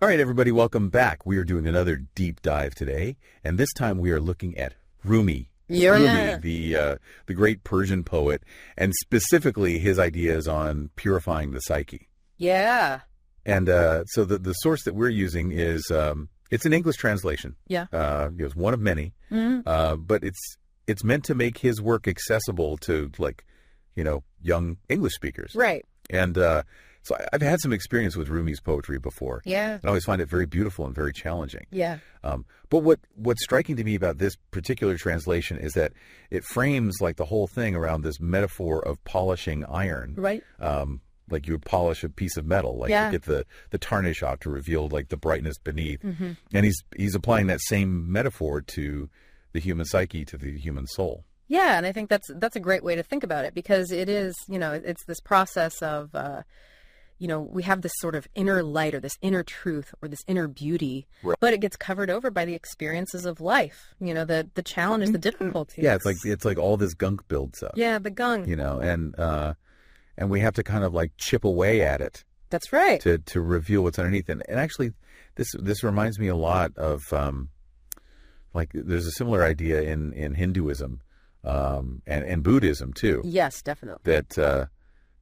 All right, everybody, welcome back. We are doing another deep dive today, and this time we are looking at Rumi. Yeah. Rumi, the great Persian poet, and specifically his ideas on purifying the psyche. Yeah. And so the source that we're using is it's an English translation. Yeah. It's one of many, but it's meant to make his work accessible to young English speakers. Right. And so I've had some experience with Rumi's poetry before. Yeah. I always find it very beautiful and very challenging. Yeah. But what's striking to me about this particular translation is that it frames like the whole thing around this metaphor of polishing iron. Right. Like you would polish a piece of metal, like to get the tarnish out to reveal like the brightness beneath. Mm-hmm. And he's applying that same metaphor to the human psyche, to the human soul. Yeah, and I think that's a great way to think about it, because it is, it's this process of we have this sort of inner light or this inner truth or this inner beauty, right, but it gets covered over by the experiences of life, the challenges, the difficulties. Yeah, it's like all this gunk builds up. Yeah, the gunk. And we have to kind of like chip away at it. That's right. To reveal what's underneath. And actually, this reminds me a lot of there's a similar idea in Hinduism and Buddhism too. Yes, definitely.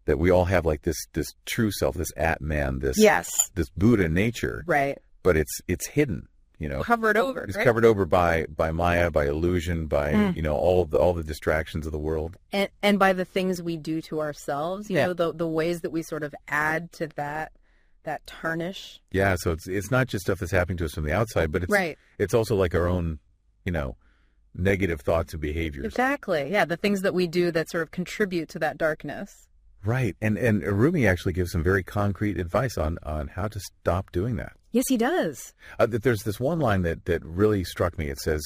That we all have like this true self, this Atman, this Buddha nature. Right. But it's hidden. Covered over. It's right? covered over by Maya, by illusion, by all the distractions of the world, and by the things we do to ourselves. The ways that we sort of add to that tarnish. Yeah, so it's not just stuff that's happening to us from the outside, but it's also like our own, negative thoughts and behaviors. Exactly. Yeah, the things that we do that sort of contribute to that darkness. Right, and Rumi actually gives some very concrete advice on how to stop doing that. Yes, he does. There's this one line that really struck me. It says,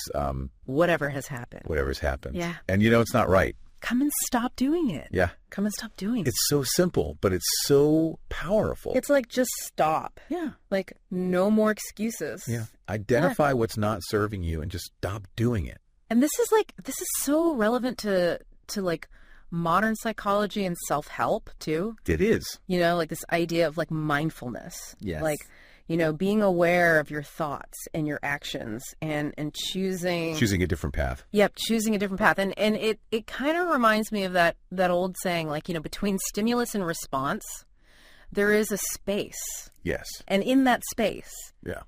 whatever has happened. Whatever's happened. Yeah. And it's not right. Come and stop doing it. Yeah. Come and stop doing it. It's so simple, but it's so powerful. It's like, just stop. Yeah. Like, no more excuses. Yeah. Identify what's not serving you and just stop doing it. And this is so relevant to like modern psychology and self-help too. It is. Like this idea of like mindfulness. Yes. Like, being aware of your thoughts and your actions and choosing a different path. Yep, choosing a different path. And it kind of reminds me of that old saying, like, between stimulus and response, there is a space. Yes. And in that space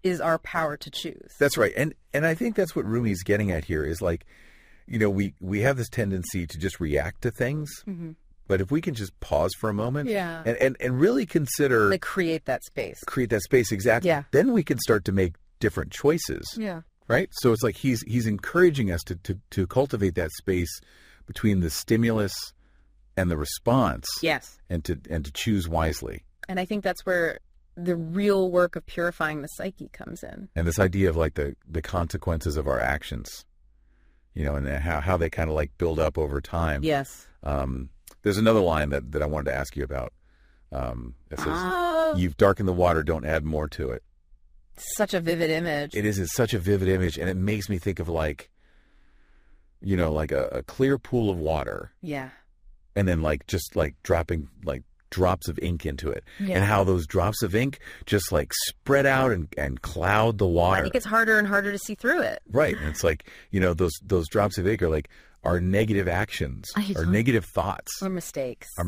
is our power to choose. That's right. And I think that's what Rumi's getting at here is like, we have this tendency to just react to things. Mm-hmm. But if we can just pause for a moment and really consider... Like create that space. Create that space, exactly. Yeah. Then we can start to make different choices. Yeah. Right? So it's like he's encouraging us to cultivate that space between the stimulus and the response. Yes. And to choose wisely. And I think that's where the real work of purifying the psyche comes in. And this idea of like the consequences of our actions, and how they kind of like build up over time. Yes. There's another line that I wanted to ask you about. It says, "You've darkened the water, don't add more to it." Such a vivid image. It is. It's such a vivid image, and it makes me think of like a clear pool of water. Yeah. And then just dropping like drops of ink into it, yeah, and how those drops of ink just like spread out and cloud the water. I think it's harder and harder to see through it. Right. And it's like, those drops of ink are like our negative actions, our negative thoughts. Or mistakes. Or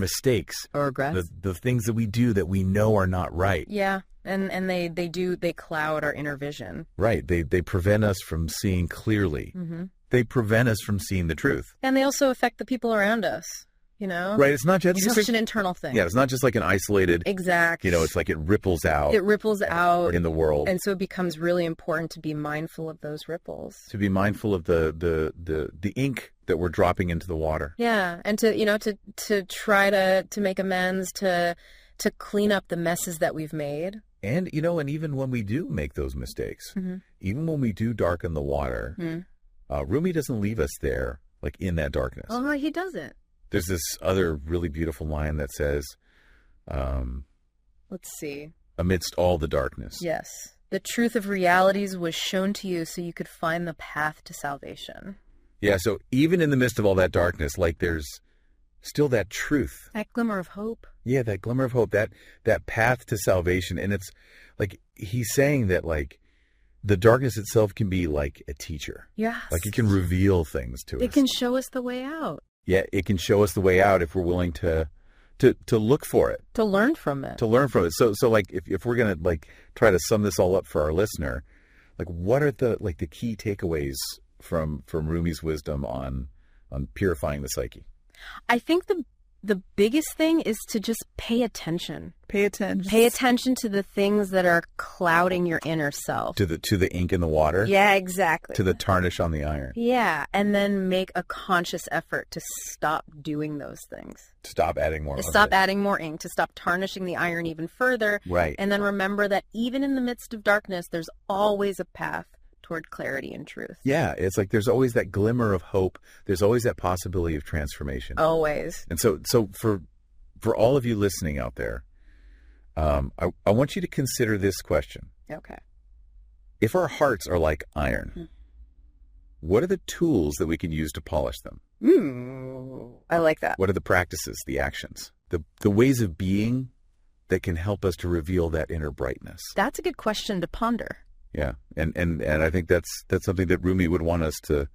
regrets. The things that we do that we know are not right. Yeah. And they cloud our inner vision. Right. They prevent us from seeing clearly. Mm-hmm. They prevent us from seeing the truth. And they also affect the people around us. Right. It's not just such an internal thing. Yeah. It's not just like an isolated. Exactly. It's like it ripples out. It ripples out in the world. And so it becomes really important to be mindful of those ripples. To be mindful of the ink that we're dropping into the water. Yeah. And to try to make amends, to clean up the messes that we've made. And, and even when we do make those mistakes, even when we do darken the water, Rumi doesn't leave us there, like in that darkness. Oh, no, he doesn't. There's this other really beautiful line that says, let's see. Amidst all the darkness. Yes. The truth of realities was shown to you so you could find the path to salvation. Yeah, so even in the midst of all that darkness, like there's still that truth. That glimmer of hope. Yeah, that glimmer of hope, that path to salvation. And it's like he's saying that like the darkness itself can be like a teacher. Yes. Like it can reveal things to us. It can show us the way out. Yeah, it can show us the way out if we're willing to look for it. To learn from it. So like if we're going to like try to sum this all up for our listener, like what are the key takeaways from Rumi's wisdom on purifying the psyche? I think the biggest thing is to just pay attention. Pay attention. Pay attention to the things that are clouding your inner self. To the ink in the water? Yeah, exactly. To the tarnish on the iron. Yeah, and then make a conscious effort to stop doing those things. To stop adding more. To stop adding more ink, to stop tarnishing the iron even further. Right. And then remember that even in the midst of darkness, there's always a path toward clarity and truth. Yeah, it's like there's always that glimmer of hope. There's always that possibility of transformation. Always. And so for all of you listening out there, I want you to consider this question. Okay. If our hearts are like iron, what are the tools that we can use to polish them? I like that. What are the practices, the actions, the ways of being that can help us to reveal that inner brightness? That's a good question to ponder. Yeah, and I think that's something that Rumi would want us to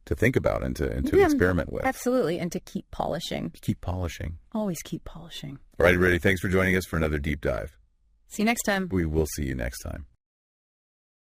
think about and to experiment with. Absolutely, and to keep polishing. Keep polishing. Always keep polishing. All right, everybody, thanks for joining us for another deep dive. See you next time. We will see you next time.